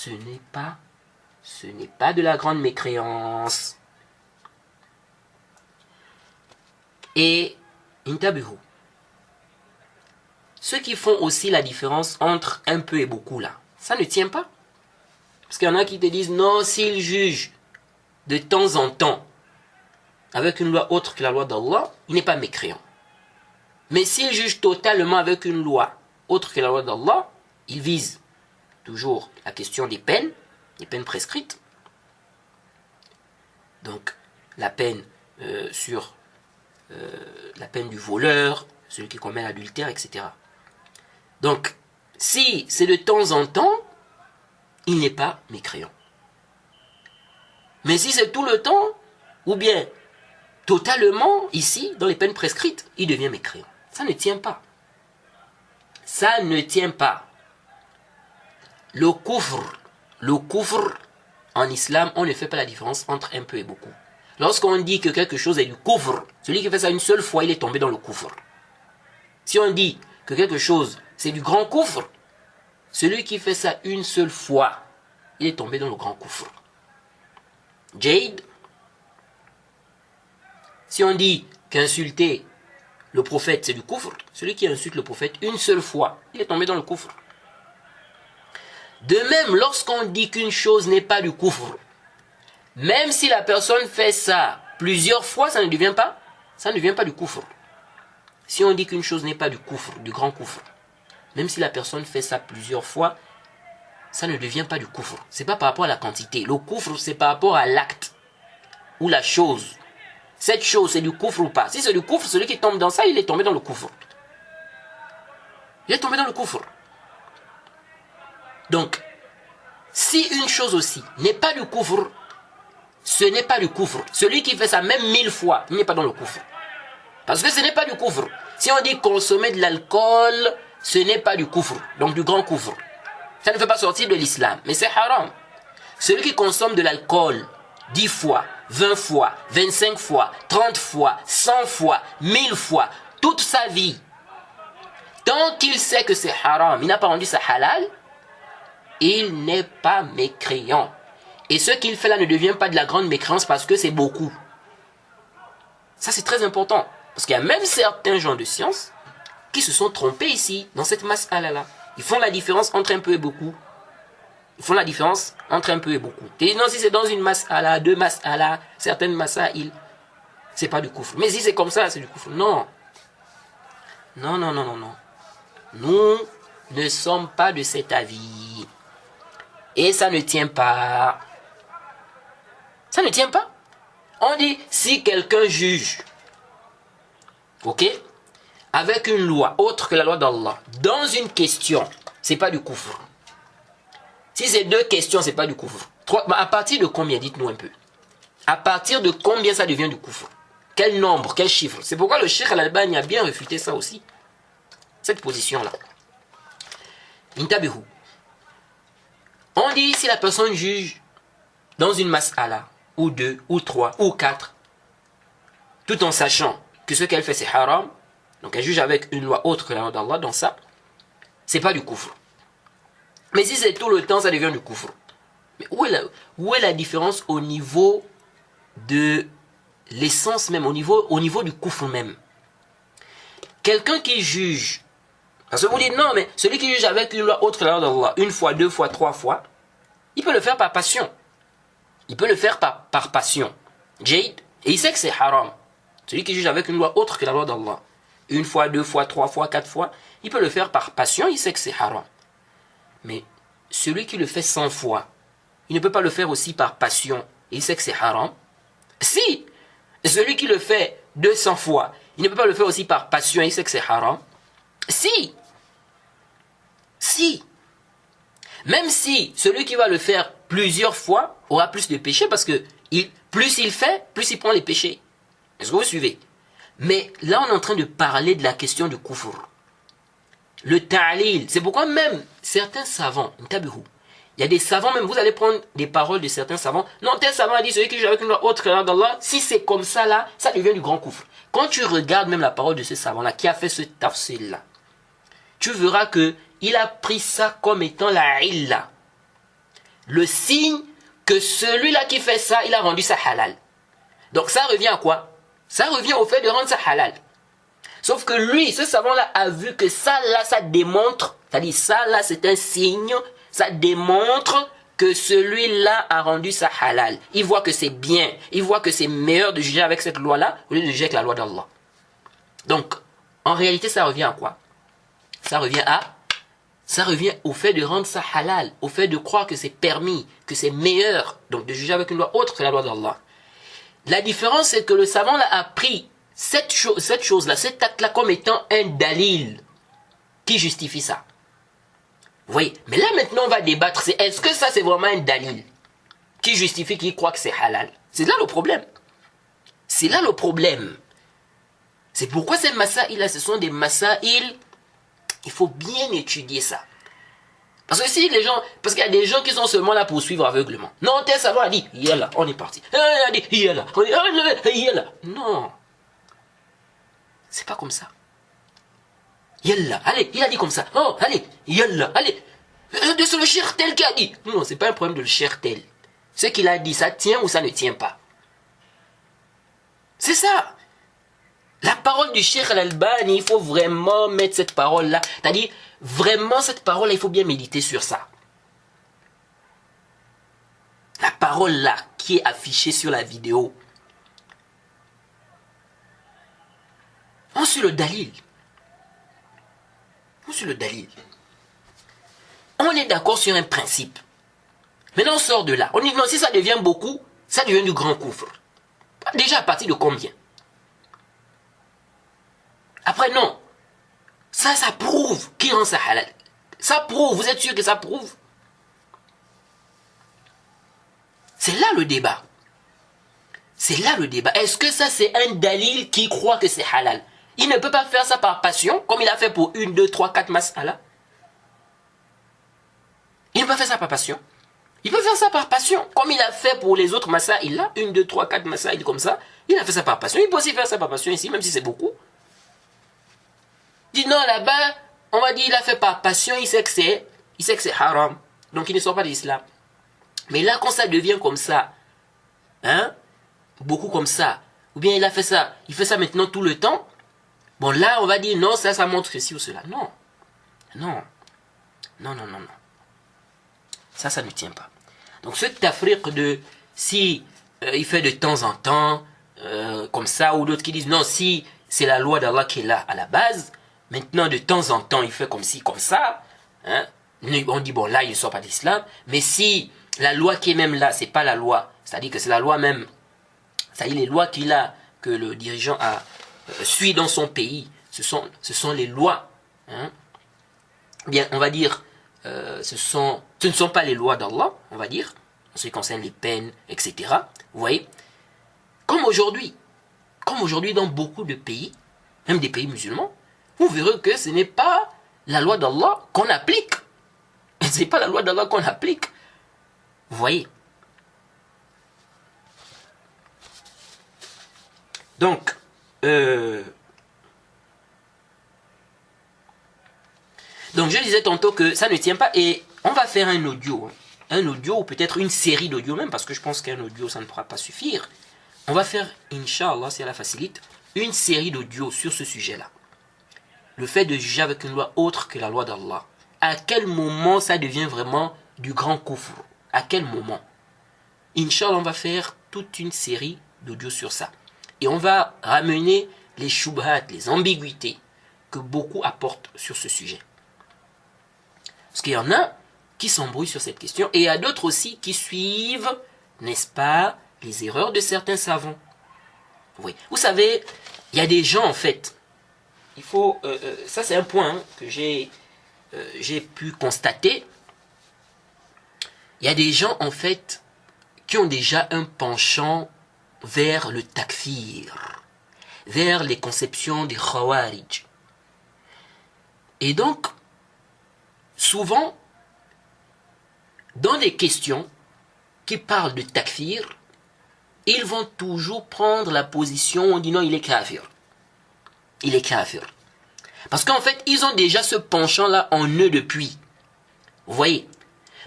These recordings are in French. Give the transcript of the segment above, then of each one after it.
ce n'est pas de la grande mécréance. Et intabihu. Ceux qui font aussi la différence entre un peu et beaucoup là, ça ne tient pas. Parce qu'il y en a qui te disent non, s'ils jugent de temps en temps avec une loi autre que la loi d'Allah, il n'est pas mécréant. Mais s'il juge totalement avec une loi autre que la loi d'Allah, il vise toujours la question des peines prescrites. Donc, la peine la peine du voleur, celui qui commet l'adultère, etc. Donc, si c'est de temps en temps, il n'est pas mécréant. Mais si c'est tout le temps, ou bien totalement, ici, dans les peines prescrites, il devient mécréant. Ça ne tient pas. Ça ne tient pas. Le kufr, en islam, on ne fait pas la différence entre un peu et beaucoup. Lorsqu'on dit que quelque chose est du kufr, celui qui fait ça une seule fois, il est tombé dans le kufr. Si on dit que quelque chose, c'est du grand kufr, celui qui fait ça une seule fois, il est tombé dans le grand kufr. Jade, si on dit qu'insulter le prophète c'est du kufr, celui qui insulte le prophète une seule fois, il est tombé dans le kufr. De même, lorsqu'on dit qu'une chose n'est pas du kufr, même si la personne fait ça plusieurs fois, ça ne devient pas du kufr. Si on dit qu'une chose n'est pas du kufr, du grand kufr, même si la personne fait ça plusieurs fois, ça ne devient pas du kufr. C'est pas par rapport à la quantité. Le kufr, c'est par rapport à l'acte ou la chose. Cette chose, c'est du kufr ou pas. Si c'est du kufr, celui qui tombe dans ça, il est tombé dans le kufr. Il est tombé dans le kufr. Donc, si une chose aussi n'est pas du kufr, ce n'est pas du kufr. Celui qui fait ça même 1000 fois, il n'est pas dans le kufr. Parce que ce n'est pas du kufr. Si on dit consommer de l'alcool, ce n'est pas du kufr, donc du grand kufr. Ça ne fait pas sortir de l'islam, mais c'est haram. Celui qui consomme de l'alcool 10 fois, 20 fois, 25 fois, 30 fois, 100 fois, 1000 fois, toute sa vie, tant qu'il sait que c'est haram, il n'a pas rendu ça halal, il n'est pas mécréant. Et ce qu'il fait là ne devient pas de la grande mécréance parce que c'est beaucoup. Ça c'est très important. Parce qu'il y a même certains gens de science qui se sont trompés ici, dans cette mas'ala-là. Ils font la différence entre un peu et beaucoup. Ils font la différence entre un peu et beaucoup. Et non, si c'est dans une mas'ala, deux mas'ala, certaines mas'a'il, c'est pas du kufr. Mais si c'est comme ça, c'est du kufr. Non. Non, non, non, non, non. Nous ne sommes pas de cet avis. Et ça ne tient pas. Ça ne tient pas. On dit, si quelqu'un juge, ok, avec une loi autre que la loi d'Allah, dans une question, c'est pas du kufr. Si c'est deux questions, c'est pas du kufr. À partir de combien, dites-nous un peu. À partir de combien ça devient du kufr? Quel nombre, quel chiffre? C'est pourquoi le Cheikh Al-Albani a bien réfuté ça aussi. Cette position-là. Intabihu. On dit si la personne juge dans une mas'ala, ou deux, ou trois, ou quatre, tout en sachant que ce qu'elle fait c'est haram, donc elle juge avec une loi autre que la loi d'Allah dans ça, c'est pas du kufr. Mais si c'est tout le temps, ça devient du kufr. Mais où est la différence au niveau de l'essence même, au niveau du kufr même? Quelqu'un qui juge, parce que vous dites non, mais celui qui juge avec une loi autre que la loi d'Allah, une fois, deux fois, trois fois, il peut le faire par passion. Il peut le faire par passion. Jade, et il sait que c'est haram. Celui qui juge avec une loi autre que la loi d'Allah, une fois, deux fois, trois fois, quatre fois, il peut le faire par passion, il sait que c'est haram. Mais celui qui le fait 100 fois, il ne peut pas le faire aussi par passion, il sait que c'est haram. Si celui qui le fait 200 fois, il ne peut pas le faire aussi par passion, il sait que c'est haram. Si, même si celui qui va le faire plusieurs fois aura plus de péchés parce que plus il fait, plus il prend les péchés. Est-ce que vous suivez? Mais là, on est en train de parler de la question du kufr. Le ta'lil. C'est pourquoi même certains savants, il y a des savants, même vous allez prendre des paroles de certains savants. Non, tel savant a dit, celui qui joue avec une loi autre que la loi d'Allah, si c'est comme ça là, ça devient du grand kufr. Quand tu regardes même la parole de ce savant-là, qui a fait ce tafsil-là, tu verras que il a pris ça comme étant la illa. le signe que celui-là qui fait ça, il a rendu ça halal. Donc ça revient à quoi? Ça revient au fait de rendre ça halal. Sauf que lui, ce savant-là a vu que ça, là, ça démontre, c'est-à-dire ça, là, c'est un signe, ça démontre que celui-là a rendu ça halal. Il voit que c'est bien, il voit que c'est meilleur de juger avec cette loi-là au lieu de juger avec la loi d'Allah. Donc, en réalité, ça revient à quoi? Ça revient au fait de rendre ça halal, au fait de croire que c'est permis, que c'est meilleur, donc de juger avec une loi autre que la loi d'Allah. La différence, c'est que le savant là, a pris cette chose-là, cet acte-là comme étant un dalil qui justifie ça. Vous voyez? Mais là, maintenant, on va débattre. Est-ce que ça, c'est vraiment un dalil qui justifie, qui croit que c'est halal? C'est là le problème. C'est là le problème. C'est pourquoi ces masaïl-là, ce sont des masaïl, il faut bien étudier ça. Parce que si les gens, parce qu'il y a des gens qui sont seulement là pour suivre aveuglement. Non, tel savant a dit, il est là, on est parti. Il a dit, il est là, il est là. Non. C'est pas comme ça. Yallah, allez, il a dit comme ça. Oh, allez, yallah, allez. C'est le cheikh tel qui a dit. Non, c'est pas un problème de le cheikh tel. Ce qu'il a dit, ça tient ou ça ne tient pas. C'est ça. La parole du cheikh Al-Albani, il faut vraiment mettre cette parole-là. C'est-à-dire, vraiment, cette parole-là, il faut bien méditer sur ça. La parole-là, qui est affichée sur la vidéo. On suit le dalil. On suit le dalil. On est d'accord sur un principe. Maintenant, on sort de là. On dit non, si ça devient beaucoup, ça devient du grand coufre. Déjà, à partir de combien? Après, non. Ça prouve qui rend ça halal. Ça prouve, vous êtes sûr que ça prouve? C'est là le débat. C'est là le débat. Est-ce que ça, c'est un dalil qui croit que c'est halal? Il ne peut pas faire ça par passion, comme il a fait pour 1, 2, 3, 4 mas'ala. Il ne peut pas faire ça par passion. Il peut faire ça par passion, comme il a fait pour les autres mas'a'il là, 1, 2, 3, 4 mas'a'il comme ça. Il a fait ça par passion. Il peut aussi faire ça par passion ici, même si c'est beaucoup. Il dit non, là-bas, on va dire il a fait par passion, il sait que c'est haram. Donc il ne sort pas de l'islam. Mais là, quand ça devient comme ça, hein, beaucoup comme ça, ou bien il a fait ça, il fait ça maintenant tout le temps, bon là, on va dire non, ça montre ceci ou cela. Non. Non. Non, non, non, non. Ça ne tient pas. Donc ce tafriq de si il fait de temps en temps comme ça, ou d'autres qui disent non, si c'est la loi d'Allah qui est là à la base, maintenant de temps en temps il fait comme ci, comme ça, hein, on dit bon là il ne sort pas d'islam, mais si la loi qui est même là, c'est pas la loi, c'est-à-dire que c'est la loi même, c'est-à-dire les lois qu'il a, que le dirigeant a suit dans son pays, ce sont les lois, hein, bien on va dire ce ne sont pas les lois d'Allah, on va dire, en ce qui concerne les peines, etc. Vous voyez, comme aujourd'hui dans beaucoup de pays, même des pays musulmans, vous verrez que ce n'est pas la loi d'Allah qu'on applique. Ce n'est pas la loi d'Allah qu'on applique. Vous voyez. Donc, je disais tantôt que ça ne tient pas et on va faire un audio ou peut-être une série d'audio même, parce que je pense qu'un audio ça ne pourra pas suffire. On va faire, Inch'Allah, si Allah facilite, une série d'audio sur ce sujet-là. Le fait de juger avec une loi autre que la loi d'Allah. À quel moment ça devient vraiment du grand kufr? À quel moment? Inch'Allah, on va faire toute une série d'audio sur ça. Et on va ramener les shubhat, les ambiguïtés que beaucoup apportent sur ce sujet. Parce qu'il y en a qui s'embrouillent sur cette question, et il y a d'autres aussi qui suivent, n'est-ce pas, les erreurs de certains savants. Oui. Vous savez, il y a des gens en fait, il faut, ça c'est un point que j'ai pu constater, il y a des gens en fait qui ont déjà un penchant vers le takfir, vers les conceptions des khawarij. Et donc, souvent, dans les questions qui parlent de takfir, ils vont toujours prendre la position, on dit non, il est kafir. Il est kafir. Parce qu'en fait, ils ont déjà ce penchant-là en eux depuis. Vous voyez?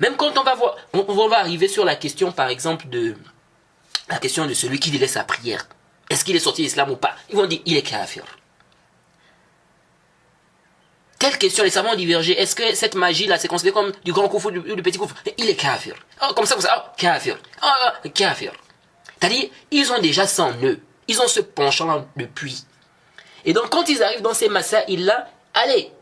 Même quand on va voir, on va arriver sur la question, par exemple, de celui qui délaisse sa prière. Est-ce qu'il est sorti de l'islam ou pas? Ils vont dire, il est kafir. Telle question, les savants ont divergé. Est-ce que cette magie-là, c'est considéré comme du grand kufr ou du petit kufr? Il est kafir. Oh, comme ça, kafir. Oh, kafir. C'est-à-dire, ils ont déjà ça en eux. Ils ont ce penchant depuis. Et donc, quand ils arrivent dans ces masaïs-là, allez,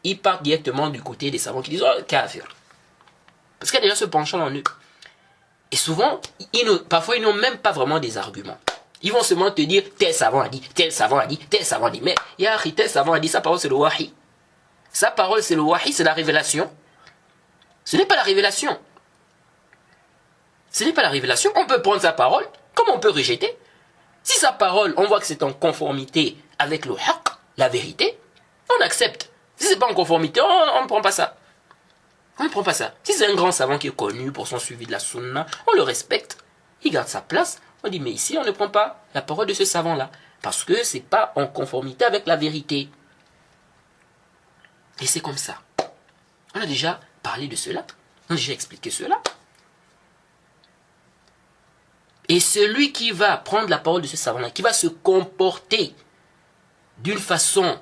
ils partent directement du côté des savants qui disent, oh, kafir. Parce qu'il y a déjà ce penchant en eux. Et souvent, parfois, ils n'ont même pas vraiment des arguments. Ils vont seulement te dire, tel savant a dit, tel savant a dit, tel savant a dit. Mais, tel savant a dit, sa parole c'est le wahi. Sa parole c'est le wahi, c'est la révélation. Ce n'est pas la révélation. Ce n'est pas la révélation. On peut prendre sa parole, comme on peut rejeter. Si sa parole, on voit que c'est en conformité avec le haqq, la vérité, on accepte. Si c'est pas en conformité, on ne prend pas ça. On ne prend pas ça. Si c'est un grand savant qui est connu pour son suivi de la sunna, on le respecte. Il garde sa place. On dit, mais ici, on ne prend pas la parole de ce savant-là. Parce que c'est pas en conformité avec la vérité. Et c'est comme ça. On a déjà parlé de cela. On a déjà expliqué cela. Et celui qui va prendre la parole de ce savant-là, qui va se comporter d'une façon,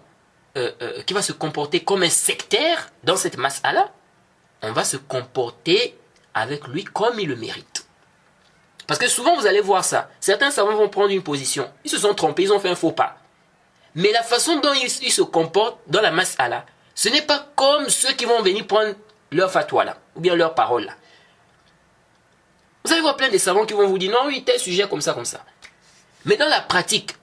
qui va se comporter comme un sectaire dans cette masse-là, on va se comporter avec lui comme il le mérite. Parce que souvent vous allez voir ça. Certains savants vont prendre une position. Ils se sont trompés, ils ont fait un faux pas. Mais la façon dont ils se comportent dans la masse-là, ce n'est pas comme ceux qui vont venir prendre leur fatwa là, ou bien leur parole là. Vous allez voir plein de savants qui vont vous dire non, oui, tel sujet comme ça. Mais dans la pratique,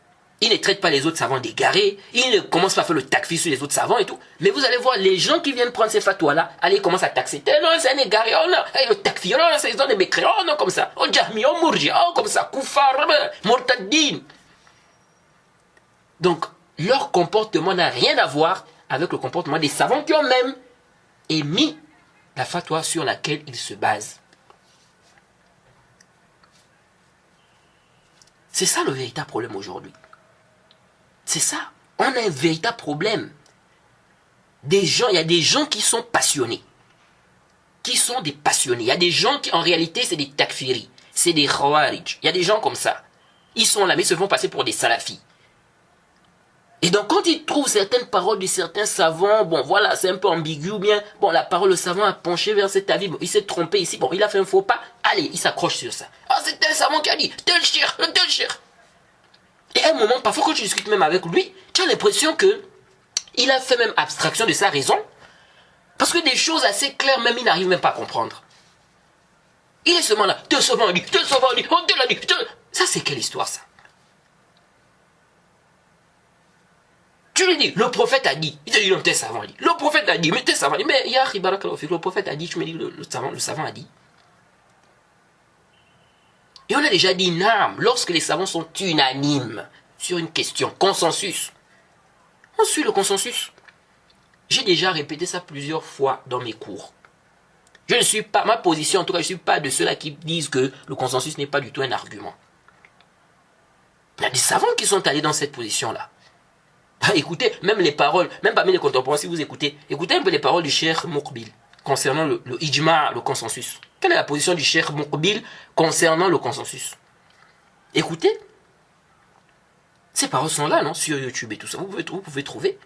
ils ne traitent pas les autres savants d'égarés, ils ne commencent pas à faire le takfir sur les autres savants et tout. Mais vous allez voir les gens qui viennent prendre ces fatwas là, allez, ils commencent à taxer. Non, c'est un égaré, oh non, le takfir, oh non, c'est des mécréants, oh non, comme ça. Oh, jahmi, oh, mourji, oh, comme ça, koufar, murtaddin. Donc, leur comportement n'a rien à voir avec le comportement des savants qui ont même émis la fatwa sur laquelle ils se basent. C'est ça le véritable problème aujourd'hui. C'est ça. On a un véritable problème. Il y a des gens qui sont passionnés. Qui sont des passionnés. Il y a des gens qui, en réalité, c'est des takfiri. C'est des khawarij. Il y a des gens comme ça. Ils sont là, mais ils se font passer pour des salafis. Et donc, quand ils trouvent certaines paroles de certains savants, bon, voilà, c'est un peu ambigu, ou bien, bon, la parole, le savant a penché vers cet avis, bon, il s'est trompé ici, bon, il a fait un faux pas, allez, il s'accroche sur ça. Ah, c'est tel savant qui a dit, tel shir. Et à un moment, parfois, quand tu discutes même avec lui, tu as l'impression que il a fait même abstraction de sa raison, parce que des choses assez claires, même, il n'arrive même pas à comprendre. Il est seulement là, tel savant a dit, tel savant a dit, oh, tel a dit, tel... Ça, c'est quelle histoire, ça? Tu lui dis, le prophète a dit. Il te dit, non, tes savants a dit. Le prophète a dit, mais tes savants a dit. Mais il y a le prophète a dit, tu me dis, le savant a dit. Et on a déjà dit, nam, lorsque les savants sont unanimes sur une question, consensus. On suit le consensus. J'ai déjà répété ça plusieurs fois dans mes cours. Je ne suis pas, ma position en tout cas, je ne suis pas de ceux-là qui disent que le consensus n'est pas du tout un argument. Il y a des savants qui sont allés dans cette position-là. Écoutez, même les paroles, même parmi les contemporains, si vous écoutez un peu les paroles du Cheikh Muqbil concernant le ijma, le consensus. Quelle est la position du Cheikh Muqbil concernant le consensus? Écoutez, ces paroles sont là, non, sur YouTube et tout ça. Vous pouvez trouver.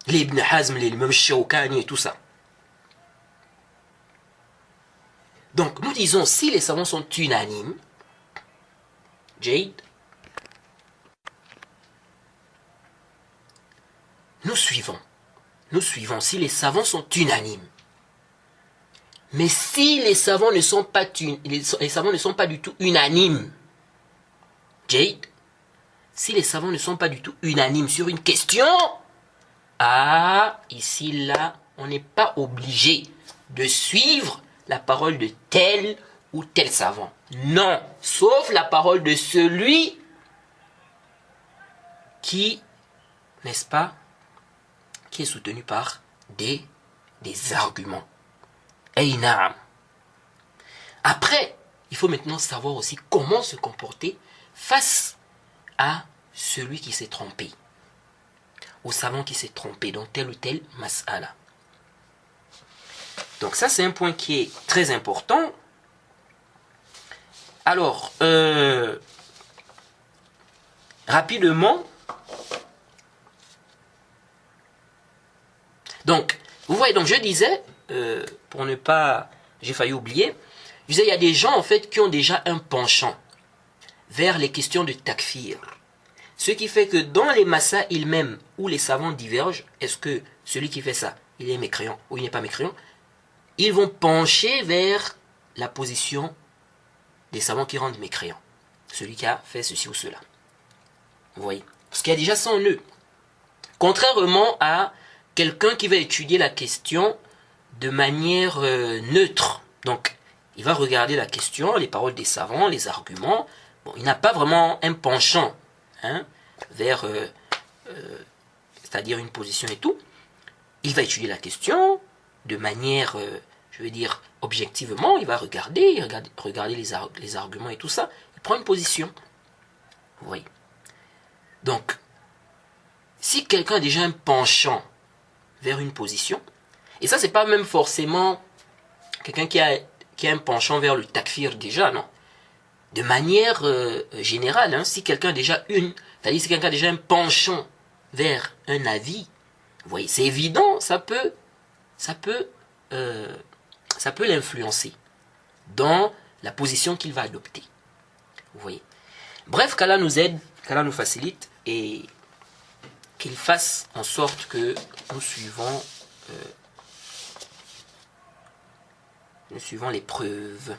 Les Ibn Hazm, les Imam Shawkani et tout ça. Donc, nous disons, si les savants sont unanimes, Jade, nous suivons si les savants sont unanimes. Mais si les savants ne sont pas du tout unanimes, Jade, si les savants ne sont pas du tout unanimes sur une question, ici, là, on n'est pas obligé de suivre la parole de tel ou tel savant. Non, sauf la parole de celui qui, n'est-ce pas, qui est soutenu par des arguments. Naam. Après, il faut maintenant savoir aussi comment se comporter face à celui qui s'est trompé, au savant qui s'est trompé dans tel ou tel mas'ala. Donc ça, c'est un point qui est très important. Alors, rapidement, donc, vous voyez, donc je disais, pour ne pas, j'ai failli oublier, je disais, il y a des gens, en fait, qui ont déjà un penchant vers les questions de takfir. Ce qui fait que dans les masaïl même, où les savants divergent, est-ce que celui qui fait ça, il est mécréant ou il n'est pas mécréant, ils vont pencher vers la position des savants qui rendent mécréant. Celui qui a fait ceci ou cela. Vous voyez? Parce qu'il y a déjà ça en eux. Contrairement à quelqu'un qui va étudier la question de manière neutre. Donc, il va regarder la question, les paroles des savants, les arguments. Bon, il n'a pas vraiment un penchant vers, c'est-à-dire une position et tout. Il va étudier la question de manière, je veux dire, objectivement. Il va regarder les arguments et tout ça. Il prend une position. Vous voyez. Donc, si quelqu'un a déjà un penchant vers une position, et ça, c'est pas même forcément quelqu'un qui a un penchant vers le takfir déjà, non. De manière générale, si quelqu'un a déjà c'est-à-dire si quelqu'un a déjà un penchant vers un avis, vous voyez, c'est évident, ça peut l'influencer dans la position qu'il va adopter. Vous voyez. Bref, qu'Allah nous aide, qu'Allah nous facilite et qu'il fasse en sorte que nous suivons les preuves.